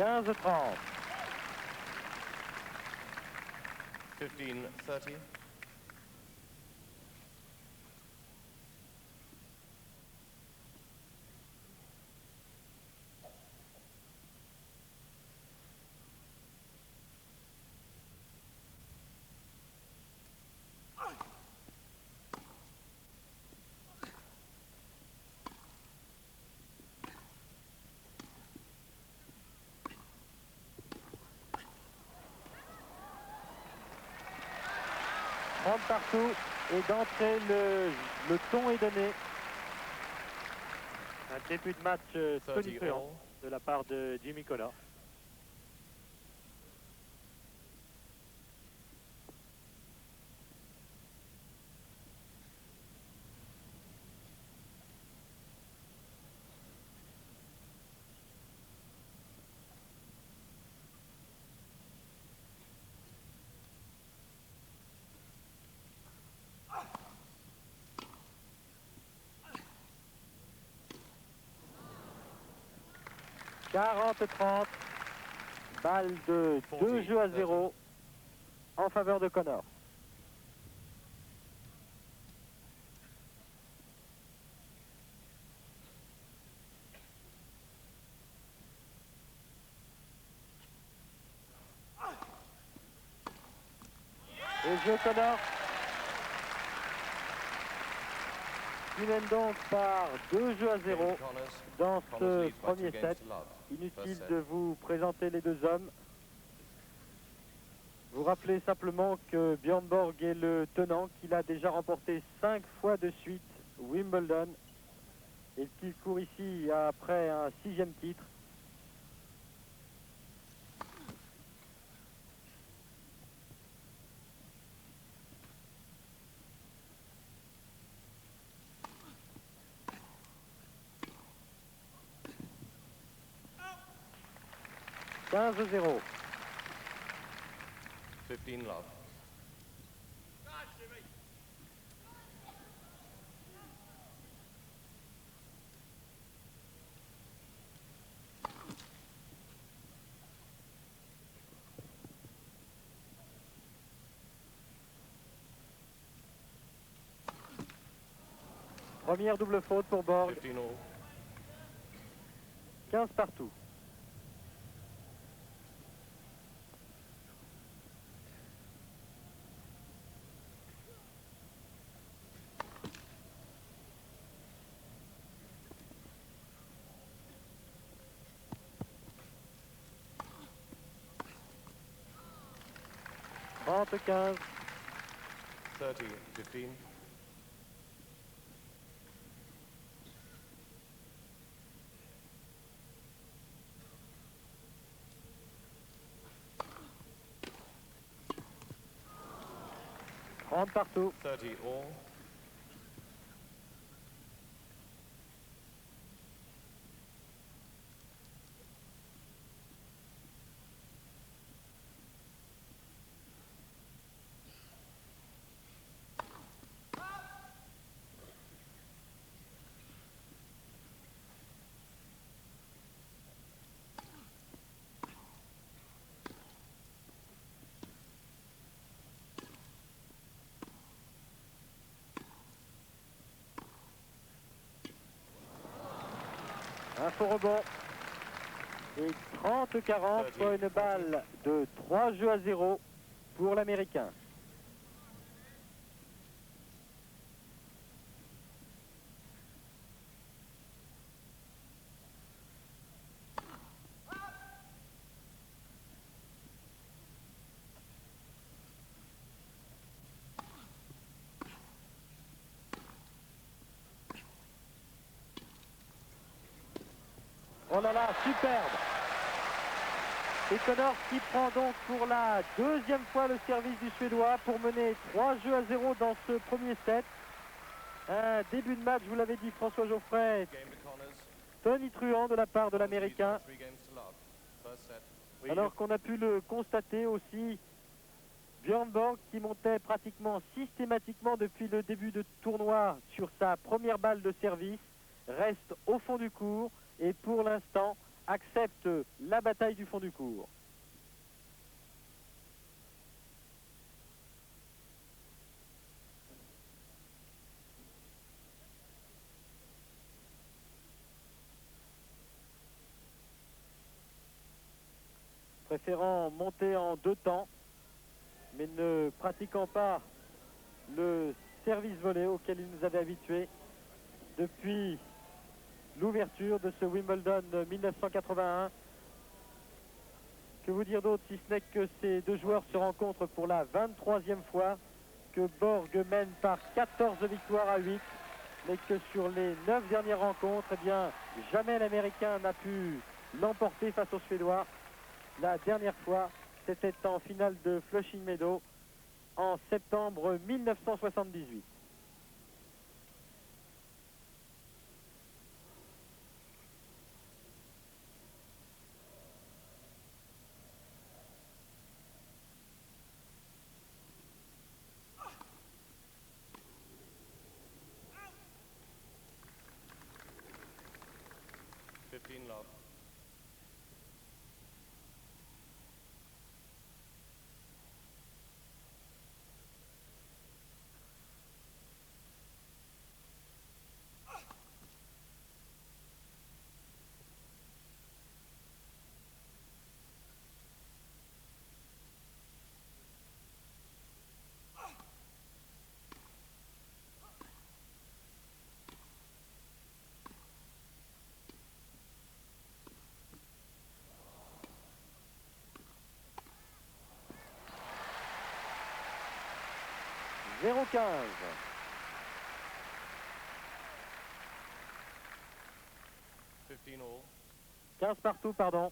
15-30. 15-30. Partout et d'entrée le ton est donné. Un début de match tonitruant de la part de Jimmy Connors. « 40-30, balle de 2-0 en faveur de Connors. Et jeu Connors qui mène donc par 2-0 dans ce premier set. Inutile de vous présenter les deux hommes. Vous rappelez simplement que Björn Borg est le tenant, qu'il a déjà remporté 5 fois de suite Wimbledon et qu'il court ici après un 6e titre. « 15-0. 15 love. Première double faute pour Borg. 15 all. 15 partout. « 30-15. 30-15. Partout. 30 all. Un faux rebond. Et 30-40 pour une balle de 3-0 pour l'Américain. Oh là là, superbe! Et Connors qui prend donc pour la 2e fois le service du Suédois pour mener 3-0 dans ce premier set. Un début de match, vous l'avez dit François Geoffrey, tonitruant de la part de l'Américain. Alors qu'on a pu le constater aussi, Björn Borg qui montait pratiquement systématiquement depuis le début de tournoi sur sa première balle de service, reste au fond du court et pour l'instant accepte la bataille du fond du court. Préférant monter en 2 temps, mais ne pratiquant pas le service volé auquel il nous avait habitués depuis l'ouverture de ce Wimbledon 1981. Que vous dire d'autre si ce n'est que ces deux joueurs se rencontrent pour la 23e fois, que Borg mène par 14 victoires à 8, mais que sur les 9 dernières rencontres, eh bien, jamais l'Américain n'a pu l'emporter face aux Suédois. La dernière fois, c'était en finale de Flushing Meadow en septembre 1978. Love. Zéro 15. 15 partout, pardon.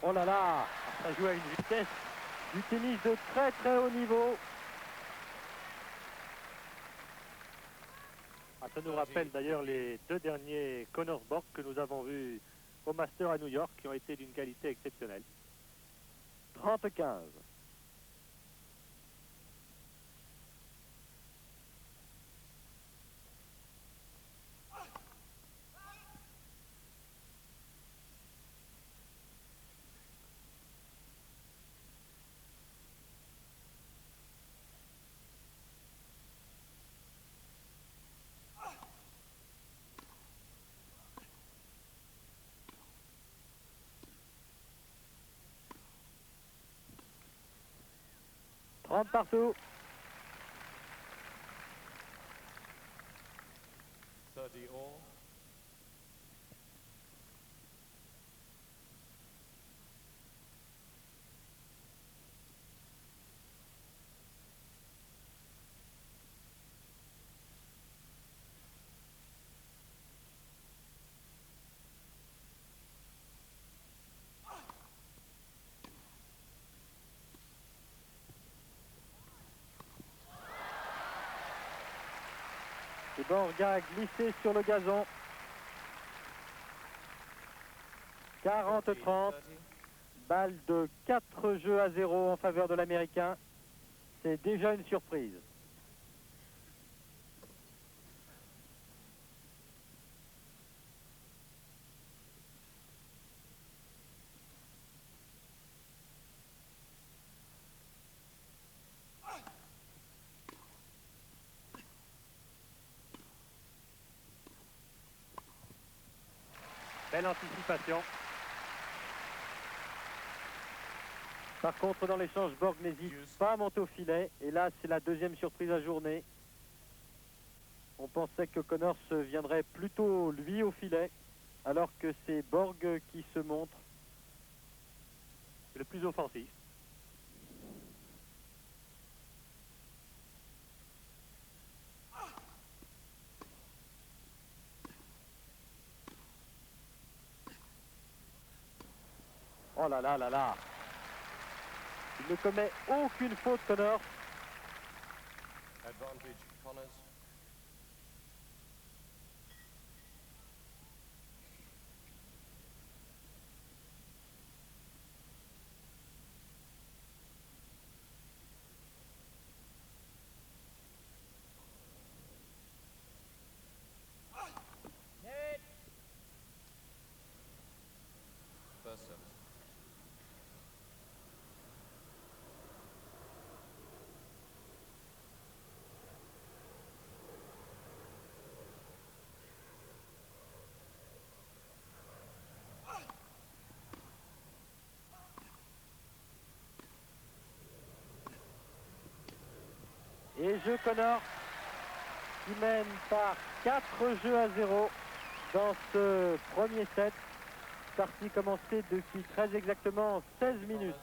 Oh là là, ça joue à une vitesse du tennis de très très haut niveau. Ah, ça nous rappelle d'ailleurs les 2 derniers Connors Borg que nous avons vus au Master à New York, qui ont été d'une qualité exceptionnelle. 30-15. Partout. 30 all. Et Borg a glissé sur le gazon. 40-30. Balle de 4 jeux à 0 en faveur de l'Américain. C'est déjà une surprise. Belle anticipation. Par contre, dans l'échange, Borg n'hésite pas à monter au filet. Et là, c'est la deuxième surprise à la journée. On pensait que Connors viendrait plutôt, lui, au filet, alors que c'est Borg qui se montre le plus offensif. Oh là là là là. Il ne commet aucune faute, Connors. Advantage Connors. First service. Et jeu Connors qui mène par 4 jeux à 0 dans ce premier set. Partie commencée depuis très exactement 16 minutes.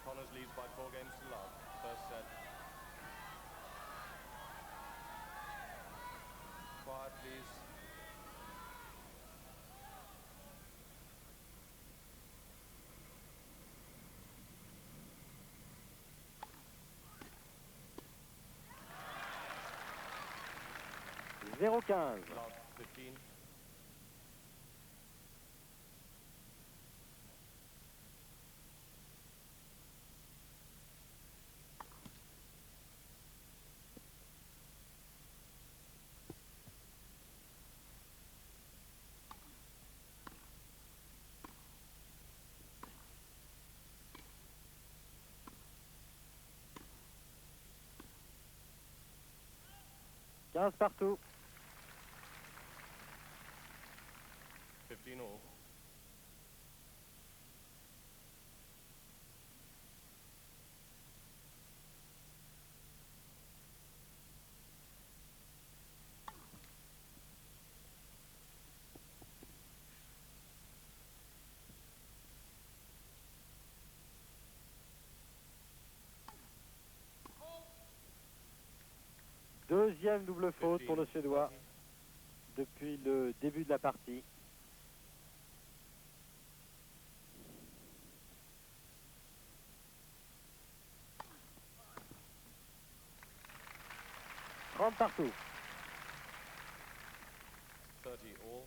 Connors leads by 4 games to love. First set. Quiet, please. « 0-15 ». Love 15. partout. 15 all. Deuxième double faute 15, pour le Suédois 30. depuis le début de la partie. « 30 partout. 30 all.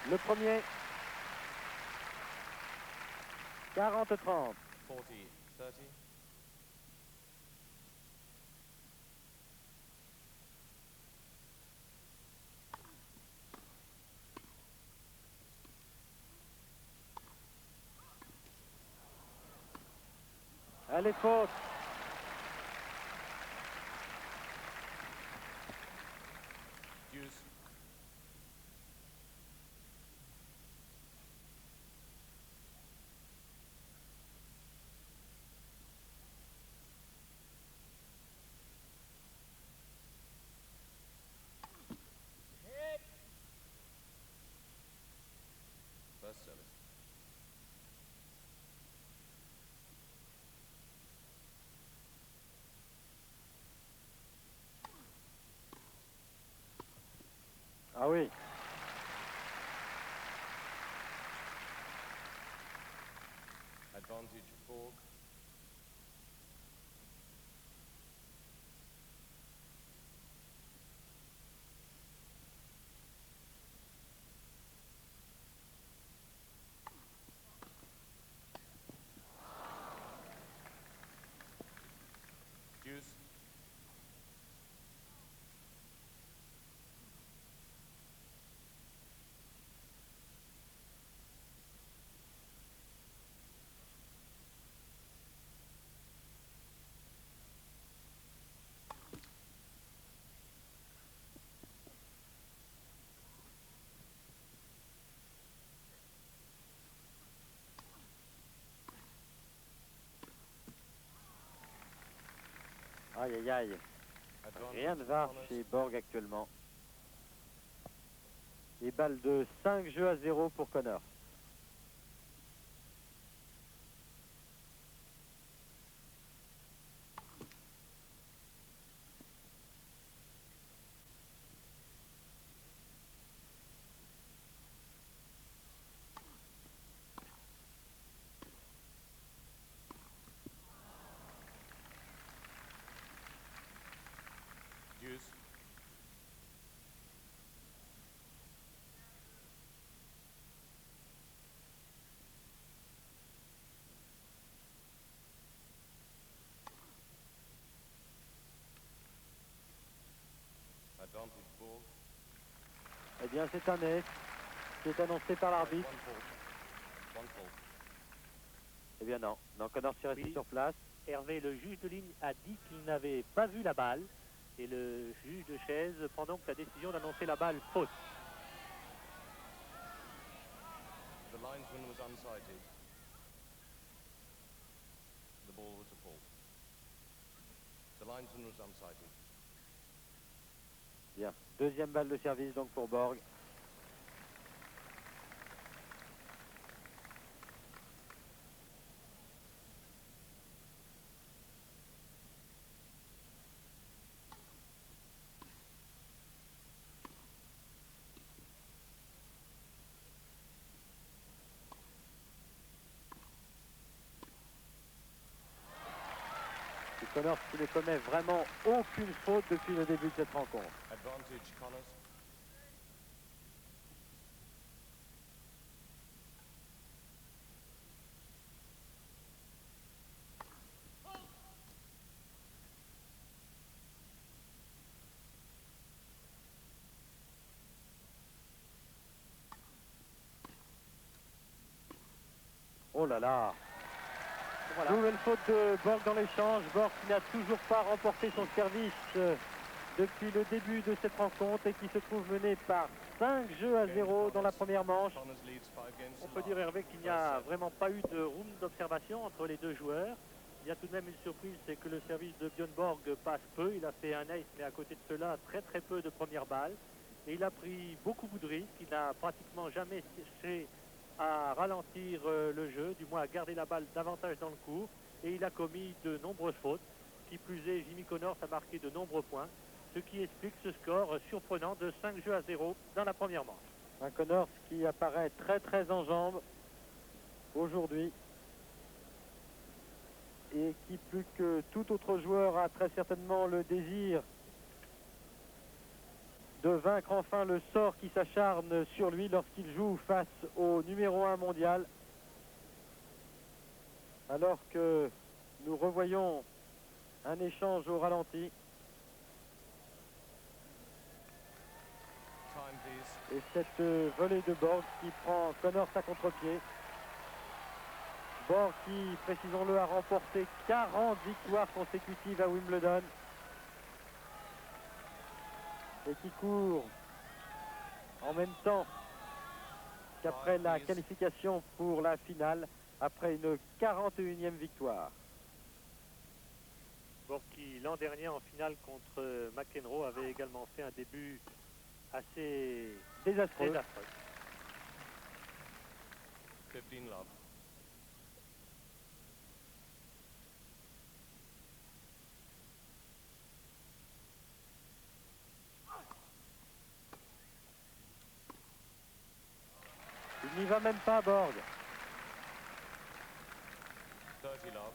Le premier. 40-30. 40, 30. Allez, faute. Deuce. First service. Ah oui. Advantage Borg. Deuce. Aïe, aïe, aïe. Advantage Rien ne va Connors. chez Borg actuellement. Et balle de 5 jeux à 0 pour Connors. Eh bien, c'est un ace qui est annoncé par l'arbitre. One fault. One fault. Eh bien non, non, Connors est resté Oui. sur place. Hervé, le juge de ligne, a dit qu'il n'avait pas vu la balle. Et le juge de chaise prend donc la décision d'annoncer la balle faute. The linesman was unsighted. The ball was a fault. The linesman was unsighted. Bien, deuxième balle de service donc pour Borg. Connors qui ne commet vraiment aucune faute depuis le début de cette rencontre. Advantage, Connors. Oh là là, Voilà. nouvelle faute de Borg dans l'échange. Borg qui n'a toujours pas remporté son service depuis le début de cette rencontre et qui se trouve mené par 5 jeux à 0 dans la première manche. Connors leads 5 games to On peut love. dire, Hervé, qu'il n'y a vraiment pas eu de room d'observation entre les deux joueurs. Il y a tout de même une surprise, c'est que le service de Björn Borg passe peu. Il a fait un ace, mais à côté de cela, très peu de premières balles. Et il a pris beaucoup de risques. Il n'a pratiquement jamais cherché à ralentir le jeu, du moins à garder la balle davantage dans le cours. Et il a commis de nombreuses fautes. Qui plus est, Jimmy Connors a marqué de nombreux points, ce qui explique ce score surprenant de 5 jeux à 0 dans la première manche. Un Connors qui apparaît très en jambes aujourd'hui et qui, plus que tout autre joueur, a très certainement le désir de vaincre enfin le sort qui s'acharne sur lui lorsqu'il joue face au numéro 1 mondial. Alors que nous revoyons un échange au ralenti. Time, please. Et cette volée de Borg qui prend Connors à contre-pied. Borg qui, précisons-le, a remporté 40 victoires consécutives à Wimbledon. Et qui court en même temps qu'après la qualification pour la finale, après une 41e victoire. Borg qui, l'an dernier, en finale contre McEnroe, avait également fait un début assez Désastreux. 15 love. Il n'y va même pas, Borg. 30 love.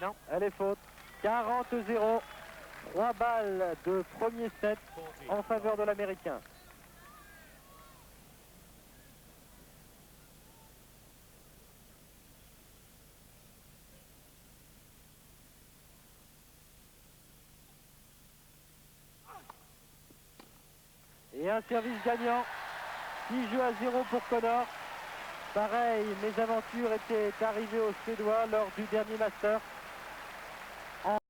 Non, elle est faute. 40-0. 3 balles de premier set 40 en faveur de l'Américain. Et un service gagnant. 6 jeux à 0 pour Connors. Pareil, mes aventures étaient arrivées aux Suédois lors du dernier Master.